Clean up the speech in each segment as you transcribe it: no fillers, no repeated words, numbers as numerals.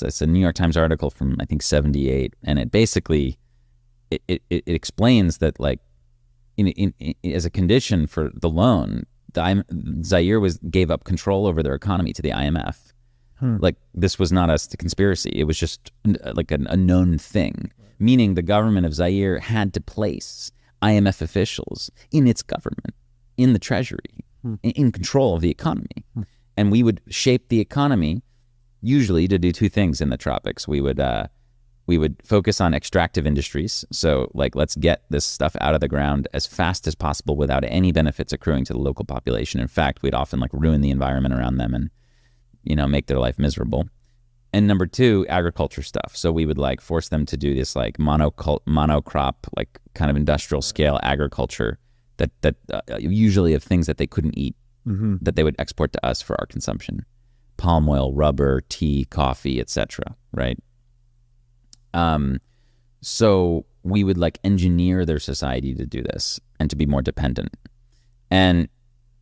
It's a New York Times article from, I think, 78. And it basically, it explains that, like, as a condition for the loan, Zaire gave up control over their economy to the IMF. Like, this was not a conspiracy. It was just like a known thing, meaning the government of Zaire had to place IMF officials in its government, in the treasury, in control of the economy. And we would shape the economy usually to do two things in the tropics. We would focus on extractive industries. So, like, let's get this stuff out of the ground as fast as possible without any benefits accruing to the local population. In fact, we'd often, like, ruin the environment around them and, you know, make their life miserable. And number two, agriculture stuff. So we would, like, force them to do this, like, monocrop, like, kind of industrial scale agriculture that usually of things that they couldn't eat, that they would export to us for our consumption. Palm oil, rubber, tea, coffee, etc. Right? So we would, like, engineer their society to do this and to be more dependent. And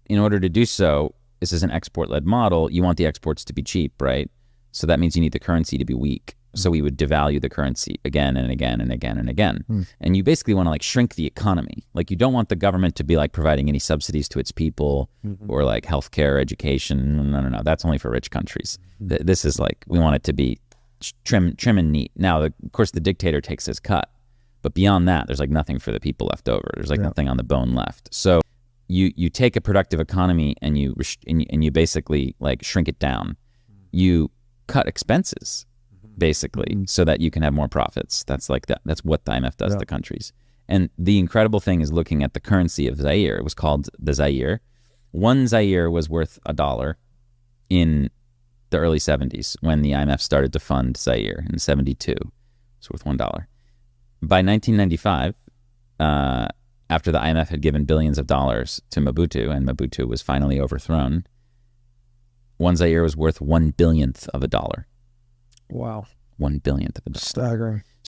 in order to do so, this is an export-led model. You want the exports to be cheap, right? So that means you need the currency to be weak. So we would devalue the currency again and again and again and again. And you basically want to, like, shrink the economy. Like, you don't want the government to be, like, providing any subsidies to its people or, like, healthcare, education. No. That's only for rich countries. This is, like, we want it to be trim and neat. Now, of course, the dictator takes his cut. But beyond that, there's, like, nothing for the people left over. There's, like, nothing on the bone left. So you take a productive economy and you basically, like, shrink it down. You cut expenses, basically, so that you can have more profits. That's like that. That's what the IMF does to countries. And the incredible thing is looking at the currency of Zaire. It was called the Zaire. One Zaire was worth $1 in the early 70s when the IMF started to fund Zaire in 72. It's worth $1. By 1995, after the IMF had given billions of dollars to Mobutu and Mobutu was finally overthrown, one Zaire was worth 1/1000000000 of a dollar. Wow. 1/1000000000 of a dollar. Staggering.